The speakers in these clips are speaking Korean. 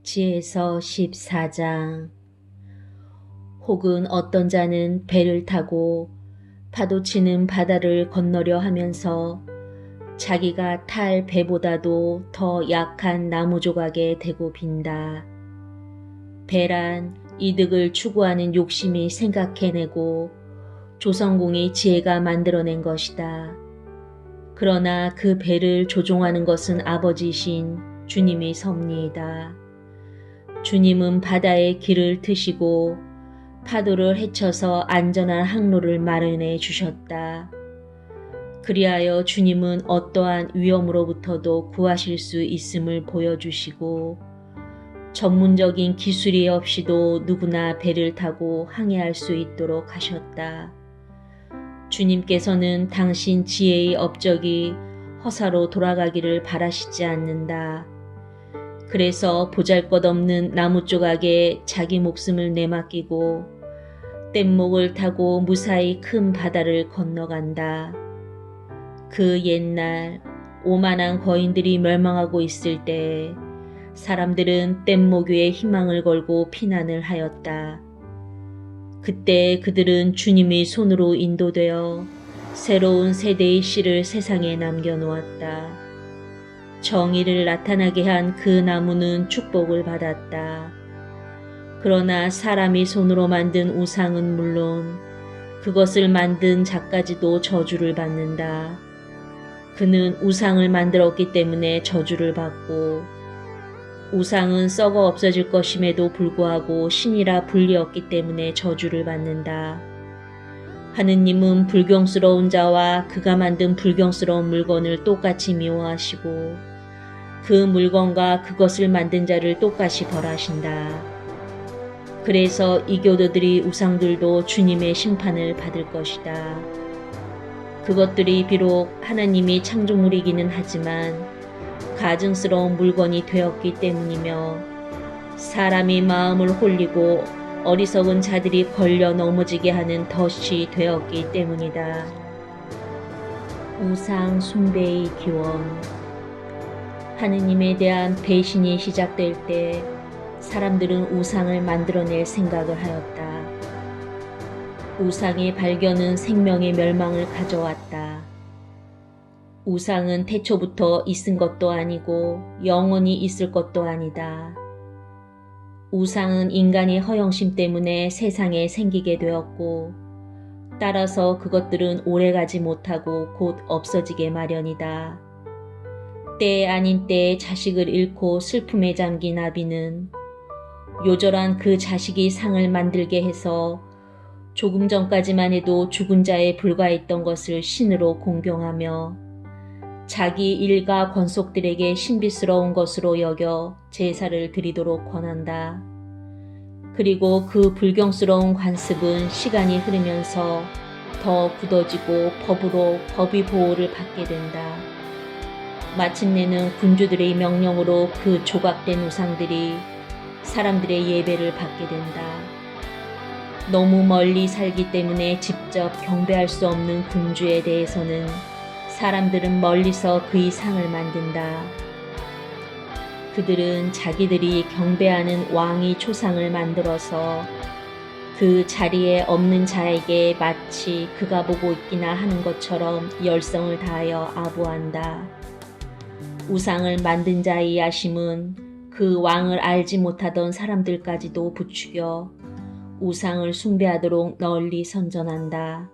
지에서 14장. 혹은 어떤 자는 배를 타고 파도치는 바다를 건너려 하면서 자기가 탈 배보다도 더 약한 나무 조각에 대고 빈다. 배란 이득을 추구하는 욕심이 생각해내고 조성공이 지혜가 만들어낸 것이다. 그러나 그 배를 조종하는 것은 아버지신 주님의 섭리이다. 주님은 바다의 길을 트시고 파도를 헤쳐서 안전한 항로를 마련해 주셨다. 그리하여 주님은 어떠한 위험으로부터도 구하실 수 있음을 보여주시고 전문적인 기술이 없이도 누구나 배를 타고 항해할 수 있도록 하셨다. 주님께서는 당신 지혜의 업적이 허사로 돌아가기를 바라시지 않는다. 그래서 보잘것없는 나무 조각에 자기 목숨을 내맡기고 뗏목을 타고 무사히 큰 바다를 건너간다. 그 옛날 오만한 거인들이 멸망하고 있을 때 사람들은 뗏목 위에 희망을 걸고 피난을 하였다. 그때 그들은 주님의 손으로 인도되어 새로운 세대의 씨를 세상에 남겨놓았다. 정의를 나타나게 한 그 나무는 축복을 받았다. 그러나 사람이 손으로 만든 우상은 물론 그것을 만든 자까지도 저주를 받는다. 그는 우상을 만들었기 때문에 저주를 받고 우상은 썩어 없어질 것임에도 불구하고 신이라 불리었기 때문에 저주를 받는다. 하느님은 불경스러운 자와 그가 만든 불경스러운 물건을 똑같이 미워하시고 그 물건과 그것을 만든 자를 똑같이 벌하신다. 그래서 이교도들이 우상들도 주님의 심판을 받을 것이다. 그것들이 비록 하나님이 창조물이기는 하지만 가증스러운 물건이 되었기 때문이며 사람이 마음을 홀리고 어리석은 자들이 걸려 넘어지게 하는 덫이 되었기 때문이다. 우상 숭배의 기원. 하느님에 대한 배신이 시작될 때 사람들은 우상을 만들어낼 생각을 하였다. 우상의 발견은 생명의 멸망을 가져왔다. 우상은 태초부터 있은 것도 아니고 영원히 있을 것도 아니다. 우상은 인간의 허영심 때문에 세상에 생기게 되었고 따라서 그것들은 오래가지 못하고 곧 없어지게 마련이다. 때에 아닌 때에 자식을 잃고 슬픔에 잠긴 아비는 요절한 그 자식이 상을 만들게 해서 조금 전까지만 해도 죽은 자에 불과했던 것을 신으로 공경하며 자기 일가 권속들에게 신비스러운 것으로 여겨 제사를 드리도록 권한다. 그리고 그 불경스러운 관습은 시간이 흐르면서 더 굳어지고 법으로 법의 보호를 받게 된다. 마침내는 군주들의 명령으로 그 조각된 우상들이 사람들의 예배를 받게 된다. 너무 멀리 살기 때문에 직접 경배할 수 없는 군주에 대해서는 사람들은 멀리서 그의 상을 만든다. 그들은 자기들이 경배하는 왕의 초상을 만들어서 그 자리에 없는 자에게 마치 그가 보고 있기나 하는 것처럼 열성을 다하여 아부한다. 우상을 만든 자의 야심은 그 왕을 알지 못하던 사람들까지도 부추겨 우상을 숭배하도록 널리 선전한다.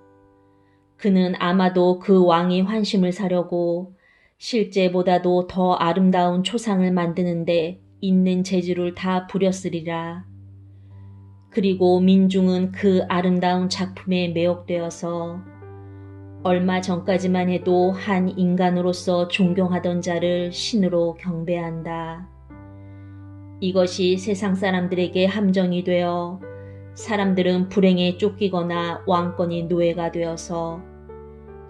그는 아마도 그 왕의 환심을 사려고 실제보다도 더 아름다운 초상을 만드는데 있는 재주를 다 부렸으리라. 그리고 민중은 그 아름다운 작품에 매혹되어서 얼마 전까지만 해도 한 인간으로서 존경하던 자를 신으로 경배한다. 이것이 세상 사람들에게 함정이 되어 사람들은 불행에 쫓기거나 왕권의 노예가 되어서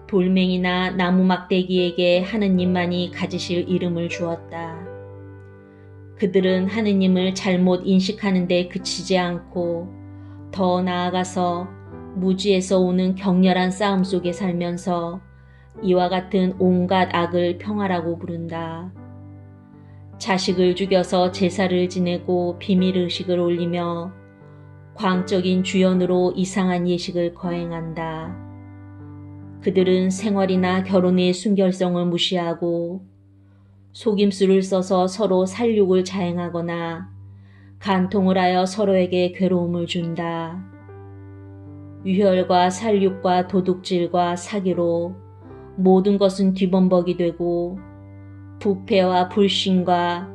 돌멩이나 나무 막대기에게 하느님만이 가지실 이름을 주었다. 그들은 하느님을 잘못 인식하는 데 그치지 않고 더 나아가서 무지에서 오는 격렬한 싸움 속에 살면서 이와 같은 온갖 악을 평화라고 부른다. 자식을 죽여서 제사를 지내고 비밀의식을 올리며 광적인 주연으로 이상한 예식을 거행한다. 그들은 생활이나 결혼의 순결성을 무시하고 속임수를 써서 서로 살육을 자행하거나 간통을 하여 서로에게 괴로움을 준다. 유혈과 살육과 도둑질과 사기로 모든 것은 뒤범벅이 되고 부패와 불신과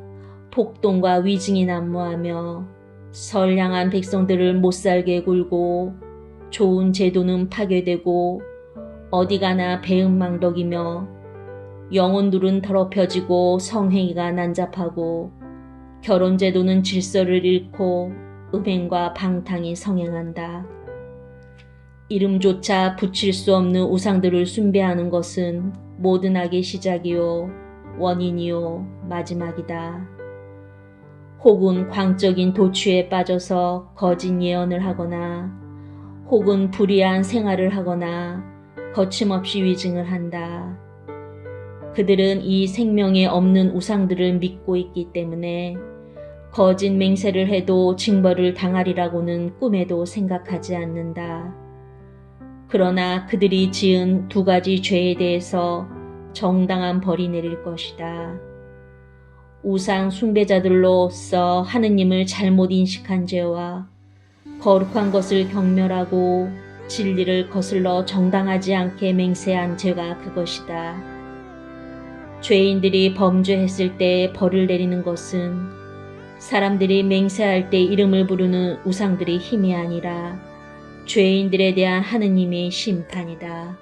폭동과 위증이 난무하며 선량한 백성들을 못살게 굴고 좋은 제도는 파괴되고 어디 가나 배은망덕이며 영혼들은 더럽혀지고 성행위가 난잡하고 결혼제도는 질서를 잃고 음행과 방탕이 성행한다. 이름조차 붙일 수 없는 우상들을 숭배하는 것은 모든 악의 시작이요 원인이요 마지막이다. 혹은 광적인 도취에 빠져서 거짓 예언을 하거나 혹은 불의한 생활을 하거나 거침없이 위증을 한다. 그들은 이 생명에 없는 우상들을 믿고 있기 때문에 거짓 맹세를 해도 징벌을 당하리라고는 꿈에도 생각하지 않는다. 그러나 그들이 지은 두 가지 죄에 대해서 정당한 벌이 내릴 것이다. 우상 숭배자들로서 하느님을 잘못 인식한 죄와 거룩한 것을 경멸하고 진리를 거슬러 정당하지 않게 맹세한 죄가 그것이다. 죄인들이 범죄했을 때 벌을 내리는 것은 사람들이 맹세할 때 이름을 부르는 우상들의 힘이 아니라 죄인들에 대한 하느님의 심판이다.